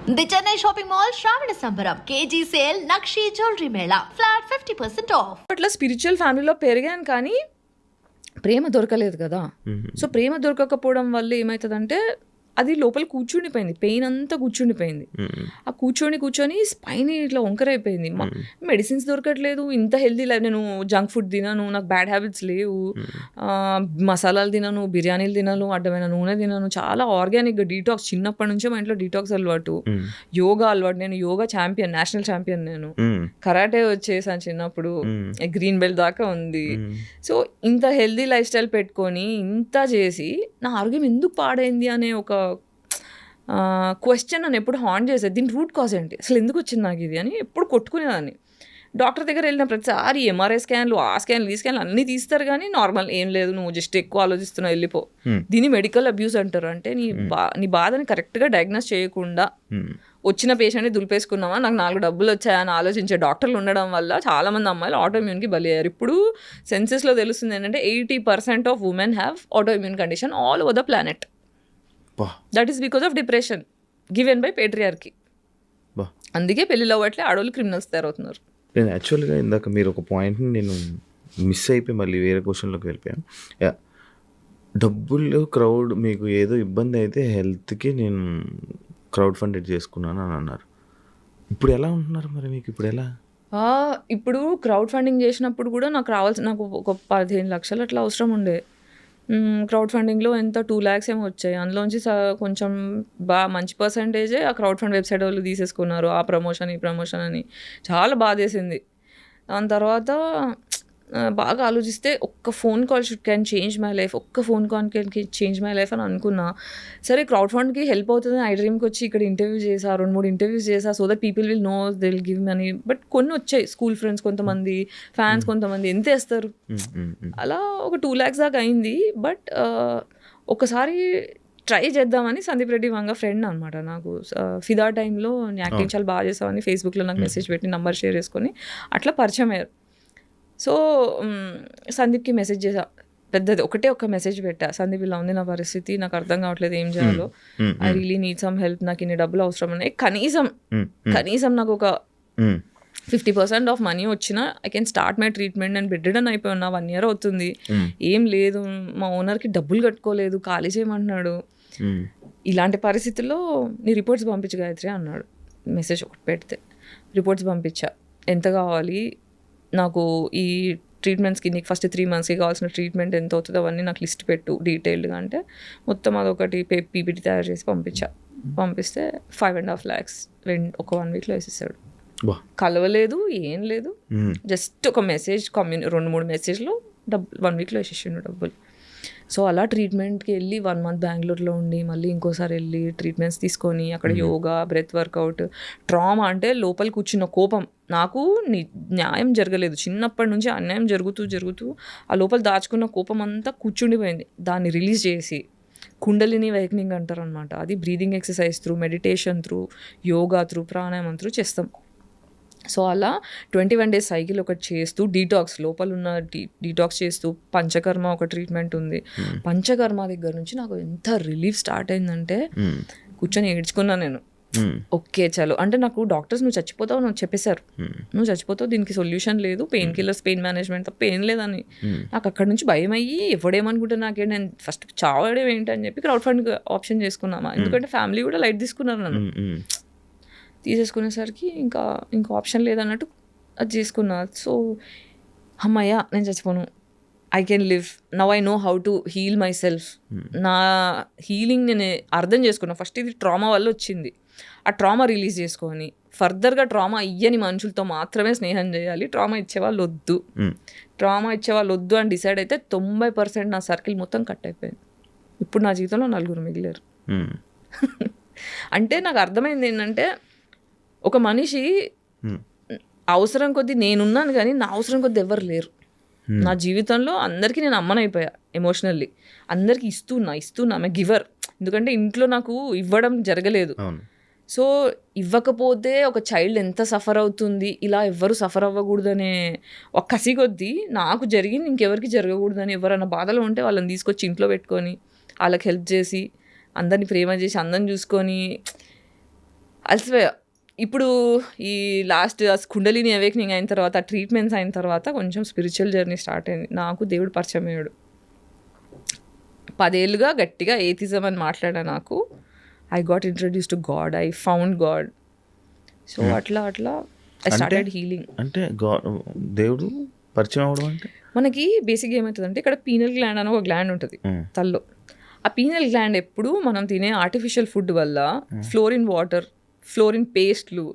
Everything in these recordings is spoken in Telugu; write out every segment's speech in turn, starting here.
ది చెన్నై షాపింగ్ మాల్ శ్రావణ సంబరం KG sale nakshi jewellery Mela flat 50% of. అట్లా స్పిరిచువల్ ఫ్యామిలీలో పెరిగాను కానీ ప్రేమ దొరకలేదు కదా. సో ప్రేమ దొరకకపోవడం వల్ల ఏమవుతుందంటే అది లోపల కూర్చుండిపోయింది, పెయిన్ అంతా కూర్చుండిపోయింది. ఆ కూర్చొని స్పైన్ ఇట్లా వంకరైపోయింది. మెడిసిన్స్ దొరకట్లేదు, ఇంత హెల్తీ లైఫ్, నేను జంక్ ఫుడ్ తినను, నాకు బ్యాడ్ హ్యాబిట్స్ లేవు, మసాలాలు తినను, బిర్యానీలు తినను, అడ్డమైన నూనె తినను, చాలా ఆర్గానిక్గా డీటాక్స్. చిన్నప్పటి నుంచే మా ఇంట్లో డీటాక్స్ అలవాటు, యోగా అలవాటు. నేను యోగా ఛాంపియన్, నేషనల్ ఛాంపియన్. నేను కరాటే వచ్చేసాను చిన్నప్పుడు, గ్రీన్ బెల్ట్ దాకా ఉంది. సో ఇంత హెల్తీ లైఫ్ స్టైల్ పెట్టుకొని ఇంత చేసి నా ఆరోగ్యం ఎందుకు పాడైంది అనే ఒక క్వశ్చన్ నన్ను ఎప్పుడు హాంట్ చేసేది. దీని రూట్ కాజ్ ఏంటి, అసలు ఎందుకు వచ్చింది నాకు ఇది అని ఎప్పుడు కొట్టుకునేదాన్ని. డాక్టర్ దగ్గర వెళ్ళిన ప్రతిసారి ఎంఆర్ఐ స్కాన్లు, ఆ స్కాన్లు, ఈ స్కాన్లు అన్నీ తీస్తారు కానీ నార్మల్ ఏం లేదు, నువ్వు జస్ట్ ఎక్కువ ఆలోచిస్తున్నావు, వెళ్ళిపో. దీన్ని మెడికల్ అబ్యూస్ అంటారు. అంటే నీ బాధని కరెక్ట్గా డయాగ్నోస్ చేయకుండా వచ్చిన పేషెంట్ని దులిపేసుకున్నావా, నాకు 4 డబ్బులు వచ్చాయని ఆలోచించే డాక్టర్లు ఉండడం వల్ల చాలామంది అమ్మాయిలు ఆటోఇమ్యూన్కి బలి అయ్యారు. ఇప్పుడు సెన్సెస్లో తెలుస్తుంది ఏంటంటే 80% of women have autoimmune condition all over the planet. That is because of depression given by patriarchy. అందుకే పెళ్ళిలో అవ్వట్లే, ఆడవాళ్ళు క్రిమినల్స్ తయారవుతున్నారు. నేను యాక్చువల్గా ఇందాక మీరు ఒక పాయింట్ని నేను మిస్ అయిపోయి మళ్ళీ వేరే క్వశ్చన్లోకి వెళ్ళిపోయాను. డబ్బులు క్రౌడ్ మీకు ఏదో ఇబ్బంది అయితే హెల్త్కి నేను క్రౌడ్ ఫండెడ్ చేసుకున్నాను అని అన్నారు. ఇప్పుడు ఎలా ఉంటున్నారు మరి మీకు? ఇప్పుడు ఎలా? ఇప్పుడు క్రౌడ్ ఫండింగ్ చేసినప్పుడు కూడా నాకు ఒక 15 లక్షలు అట్లా అవసరం ఉండే. క్రౌడ్ ఫండింగ్లో ఎంత 2 lakhs ఏమో వచ్చాయి. అందులోంచి కొంచెం మంచి పర్సంటేజే ఆ క్రౌడ్ ఫండ్ వెబ్సైట్ వాళ్ళు తీసేసుకున్నారు. ఆ ప్రమోషన్, ఈ ప్రమోషన్ అని చాలా బాధేసింది. దాని తర్వాత బాగా ఆలోచిస్తే ఒక్క phone call can change my life, ఒక్క phone call can change my life అని అనుకున్నా. సరే క్రౌడ్ ఫండ్కి హెల్ప్ అవుతుంది ఐ డ్రీమ్కి వచ్చి ఇక్కడ ఇంటర్వ్యూ చేసా, 2-3 ఇంటర్వ్యూస్ చేసా, so that people will know, they will give money. But కొన్ని వచ్చాయి, స్కూల్ ఫ్రెండ్స్ కొంతమంది, ఫ్యాన్స్ కొంతమంది, ఎంత వేస్తారు, అలా ఒక 2 lakhs దాకా అయింది. బట్ ఒకసారి ట్రై చేద్దామని సందీప్ రెడ్డి వంగ ఫ్రెండ్ అనమాట నాకు, ఫిదా టైంలో యాక్టింగ్ చాలా బాగా చేసామని ఫేస్బుక్లో నాకు మెసేజ్ పెట్టి నంబర్ షేర్ చేసుకొని అట్లా పరిచయం అయ్యారు. సో సందీప్కి మెసేజ్ చేసా, పెద్దది ఒక మెసేజ్ పెట్టా, సందీప్ ఇలా ఉంది నా పరిస్థితి, నాకు అర్థం కావట్లేదు ఏం చేయాలో, I really need some help, నాకు ఇన్ని డబ్బులు అవసరం ఉన్నాయి, కనీసం నాకు ఒక 50% ఆఫ్ మనీ వచ్చినా I can start my treatment. నేను బెడ్ రిడన్ అయిపోయి ఉన్నా, 1 year అవుతుంది, ఏం లేదు, మా ఓనర్కి డబ్బులు కట్టుకోలేదు, ఖాళీ చేయమంటున్నాడు. ఇలాంటి పరిస్థితుల్లో నీ రిపోర్ట్స్ పంపించు గాయత్రి అన్నాడు. మెసేజ్ ఒకటి పెడితే రిపోర్ట్స్ పంపించా, ఎంత కావాలి నాకు ఈ ట్రీట్మెంట్స్కి, నీకు ఫస్ట్ 3 monthsకి కావాల్సిన ట్రీట్మెంట్ ఎంత అవుతుందో అవన్నీ నాకు లిస్ట్ పెట్టు డీటెయిల్డ్గా అంటే మొత్తం అదొకటి పీపీటీ తయారు చేసి పంపిస్తే 5.5 lakhs ఒక 1 weekలో వేసేసాడు. కలవలేదు, ఏం లేదు, జస్ట్ ఒక మెసేజ్, 2-3 మెసేజ్లో 1 weekలో వేసేసిండు డబ్బులు. సో అలా ట్రీట్మెంట్కి వెళ్ళి 1 month బెంగళూరులో ఉండి మళ్ళీ ఇంకోసారి వెళ్ళి ట్రీట్మెంట్స్ తీసుకొని అక్కడ యోగా, బ్రెత్ వర్కౌట్. ట్రామా అంటే లోపల కూర్చున్న కోపం, నాకు న్యాయం జరగలేదు, చిన్నప్పటి నుంచి అన్యాయం జరుగుతూ ఆ లోపల దాచుకున్న కోపం అంతా కూర్చుండిపోయింది. దాన్ని రిలీజ్ చేసి కుండలిని వైక్నింగ్ అంటారు అనమాట, అది breathing exercise through, meditation through, yoga through, ప్రాణాయామం త్రూ చేస్తాం. సో అలా 21 days సైకిల్ ఒకటి చేస్తూ, డీటాక్స్ లోపల ఉన్న డీటాక్స్ చేస్తూ, పంచకర్మ ఒక ట్రీట్మెంట్ ఉంది. పంచకర్మ దగ్గర నుంచి నాకు ఎంత రిలీఫ్ స్టార్ట్ అయిందంటే కూర్చొని ఏడ్చుకున్నా నేను. ఓకే చలో అంటే నాకు డాక్టర్స్ నువ్వు చచ్చిపోతావు నాకు చెప్పేశారు, నువ్వు చచ్చిపోతావు, దీనికి సొల్యూషన్ లేదు, పెయిన్ కిల్లర్స్, పెయిన్ మేనేజ్మెంట్ తప్ప ఏం లేదని. నాకు అక్కడ నుంచి భయం అయ్యి ఎవడేమనుకుంటే నాకే, నేను ఫస్ట్ చావడం ఏంటని చెప్పి క్రౌడ్ ఫండ్ ఆప్షన్ చేసుకున్నామా, ఎందుకంటే ఫ్యామిలీ కూడా లైట్ తీసుకున్నారు నన్ను. తీసేసుకునేసరికి ఇంకా ఆప్షన్ లేదన్నట్టు అది చేసుకున్నా. సో అమ్మయ్య నేను చచ్చిపోను, I can live, now I know how to heal myself. నా హీలింగ్ నేను అర్థం చేసుకున్నా. ఫస్ట్ ఇది ట్రామా వల్ల వచ్చింది, ఆ ట్రామా రిలీజ్ చేసుకొని ఫర్దర్గా ట్రామా ఇయ్యని మనుషులతో మాత్రమే స్నేహం చేయాలి, ట్రామా ఇచ్చేవాళ్ళు వద్దు అని డిసైడ్ అయితే 90% నా సర్కిల్ మొత్తం కట్ అయిపోయింది. ఇప్పుడు నా జీవితంలో 4 మిగిలారు. అంటే నాకు అర్థమైంది ఏంటంటే, ఒక మనిషి అవసరం కొద్దీ నేనున్నాను కానీ నా అవసరం కొద్దీ ఎవరు లేరు నా జీవితంలో. అందరికీ నేను అమ్మనైపోయా ఎమోషనల్లీ, అందరికీ ఇస్తున్నా ఆమె గివర్. ఎందుకంటే ఇంట్లో నాకు ఇవ్వడం జరగలేదు. సో ఇవ్వకపోతే ఒక చైల్డ్ ఎంత సఫర్ అవుతుంది, ఇలా ఎవ్వరు సఫర్ అవ్వకూడదనే ఒక కసి కొద్దీ నాకు జరిగింది ఇంకెవరికి జరగకూడదని, ఎవరైనా బాధలో ఉంటే వాళ్ళని తీసుకొచ్చి ఇంట్లో పెట్టుకొని వాళ్ళకి హెల్ప్ చేసి, అందరినీ ప్రేమ చేసి, అందరిని చూసుకొని అలసిపోయా. ఇప్పుడు ఈ లాస్ట్ కుండలిని అవేకనింగ్ అయిన తర్వాత, ట్రీట్మెంట్స్ అయిన తర్వాత కొంచెం స్పిరిచువల్ జర్నీ స్టార్ట్ అయింది. నాకు దేవుడు పరిచయం అయ్యాడు. 10 ఏళ్ళుగా గట్టిగా ఏథిజం అని మాట్లాడా. నాకు I got introduce to God, I found God. So అట్లా ఐ స్టార్టెడ్ హీలింగ్. అంటే దేవుడు పరిచయం అవడం అంటే మనకి బేసిక్గా ఏమవుతుందంటే ఇక్కడ పీనల్ గ్లాండ్ అని ఒక గ్లాండ్ ఉంటుంది తల్లో. ఆ పీనల్ గ్లాండ్ ఎప్పుడు మనం తినే ఆర్టిఫిషియల్ ఫుడ్ వల్ల ఫ్లోరిన్ వాటర్, ఫ్లోరిన్ పేస్ట్లు,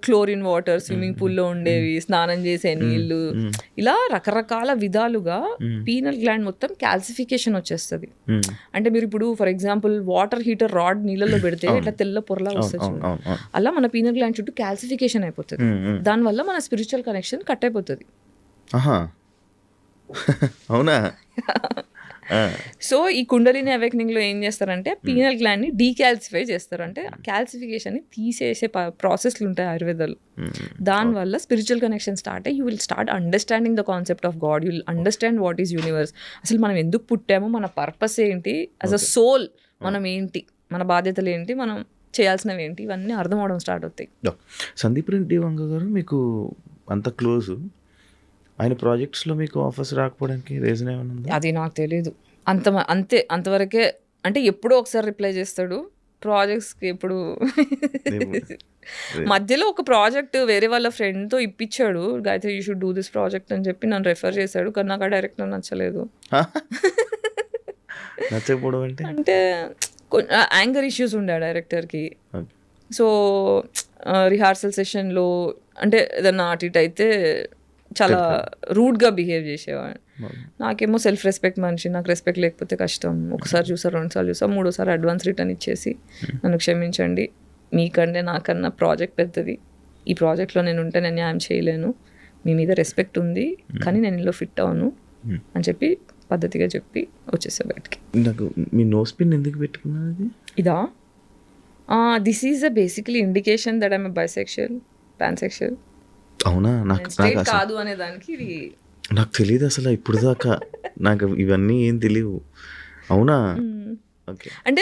క్లోరిన్ వాటర్, స్విమ్మింగ్ పూల్లో ఉండేవి, స్నానం చేసే నీళ్లు, ఇలా రకరకాల విధాలుగా పీనల్ గ్లాండ్ మొత్తం క్యాల్సిఫికేషన్ వచ్చేస్తుంది. అంటే మీరు ఇప్పుడు for example water heater rod నీళ్ళలో పెడితే ఇట్లా తెల్ల పొరలా వస్తుంది, అలా మన పీనల్ గ్లాండ్ చుట్టూ క్యాల్సిఫికేషన్ అయిపోతుంది. దానివల్ల మన స్పిరిచువల్ కనెక్షన్ కట్ అయిపోతుంది. అవునా? సో ఈ కుండలిని అవేకనింగ్లో ఏం చేస్తారంటే పీనల్ గ్లాండ్ని డీకాల్సిఫై చేస్తారు. అంటే క్యాల్సిఫికేషన్ని తీసేసే ప్రాసెస్లు ఉంటాయి ఆయుర్వేదాలు. దానివల్ల స్పిరిచువల్ కనెక్షన్ స్టార్ట్ అయ్యి you will start understanding the concept of God. You will understand what is universe. అసలు మనం ఎందుకు పుట్టామో, మన పర్పస్ ఏంటి, యాజ్ అ సోల్ మనం ఏంటి, మన బాధ్యతలు ఏంటి, మనం చేయాల్సినవి ఏంటి, ఇవన్నీ అర్థం అవడం స్టార్ట్ అవుతాయి. సందీప్ రెడ్డి వంగ గారు మీకు అంత క్లోజ్, ఆయన ప్రాజెక్ట్స్లో మీకు ఆఫర్స్ రాకపోవడానికి రీజన్ ఏమైనా ఉందా? అది నాకు తెలియదు. అంతవరకే. అంటే ఎప్పుడో ఒకసారి రిప్లై చేస్తాడు ప్రాజెక్ట్స్కి. ఎప్పుడు మధ్యలో ఒక ప్రాజెక్ట్ వేరే వాళ్ళ ఫ్రెండ్తో ఇప్పించాడు, Gayatri you should do this project అని చెప్పి నన్ను రెఫర్ చేశాడు. కానీ నాకు ఆ డైరెక్టర్ నచ్చలేదు. నచ్చకపోవడం అంటే యాంగర్ ఇష్యూస్ ఉండే ఆ డైరెక్టర్కి. సో రిహార్సల్ సెషన్లో అంటే ఏదన్నా అటు ఇటు అయితే చాలా రూడ్గా బిహేవ్ చేసేవాడు. నాకేమో సెల్ఫ్ రెస్పెక్ట్ మనిషి, నాకు రెస్పెక్ట్ లేకపోతే కష్టం. ఒకసారి చూసా, 2 సార్లు చూసా, 3వ సారి అడ్వాన్స్ రిటర్న్ ఇచ్చేసి నన్ను క్షమించండి, మీకంటే నాకన్నా ప్రాజెక్ట్ పెద్దది, ఈ ప్రాజెక్ట్లో నేను ఉంటే నేను న్యాయం చేయలేను, మీ మీద రెస్పెక్ట్ ఉంది కానీ నేను ఇందులో ఫిట్ అవును అని చెప్పి పద్ధతిగా చెప్పి వచ్చేసా బయటికి. నాకు మీ నోస్ పిన్ ఎందుకు పెట్టుకున్నది? ఇదా? This is a basically indication that I'm bisexual, pansexual. అవునా? నాకు కాదు అనే దానికి ఇది నాకు తెలియదు అసలు ఇప్పుడు దాకా. నాకు ఇవన్నీ ఏం తెలియవు. అవునా? ఓకే. అంటే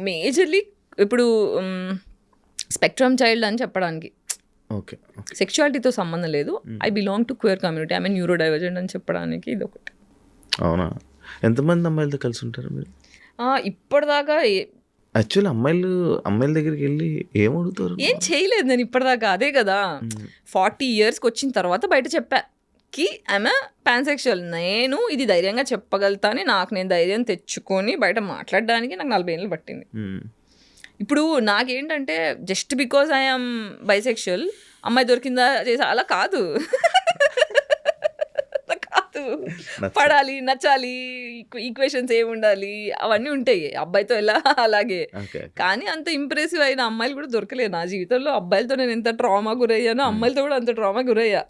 మేజర్లీ ఇప్పుడు స్పెక్ట్రమ్ చైల్డ్ అని చెప్పడానికి, ఓకే, సెక్షువాలిటీతో సంబంధం లేదు. I belong to queer community, I mean neuro divergent అని చెప్పడానికి ఇది ఒకటి. అవునా? ఎంతమంది అమ్మాయిలతో కలిసి ఉంటారు మీరు ఇప్పటిదాకా? యాక్చువల్లీ అమ్మాయిల దగ్గరికి వెళ్ళి ఏం అడుగుతారు? ఏం చేయలేదు నేను ఇప్పటిదాకా. అదే కదా 40 yearsకి వచ్చిన తర్వాత బయట చెప్పాకి ఆమె పాన్సెక్షువల్. నేను ఇది ధైర్యంగా చెప్పగలుగుతాను, నాకు నేను ధైర్యం తెచ్చుకొని బయట మాట్లాడడానికి నాకు 40 ఏళ్ళు పట్టింది. ఇప్పుడు నాకేంటంటే జస్ట్ బికాజ్ ఐఎమ్ బైసెక్షువల్ అమ్మాయి దొరికిందా చేసా అలా కాదు. పడాలి, నచ్చాలి, ఈక్వేషన్స్ ఏమి ఉండాలి అవన్నీ ఉంటాయి అబ్బాయితో ఎలా అలాగే. కానీ అంత ఇంప్రెసివ్ అయిన అమ్మాయిలు కూడా దొరకలేదు నా జీవితంలో. అబ్బాయిలతో నేను ఎంత ట్రామా గురయ్యానో అమ్మాయిలతో కూడా అంత ట్రామా గురయ్యా.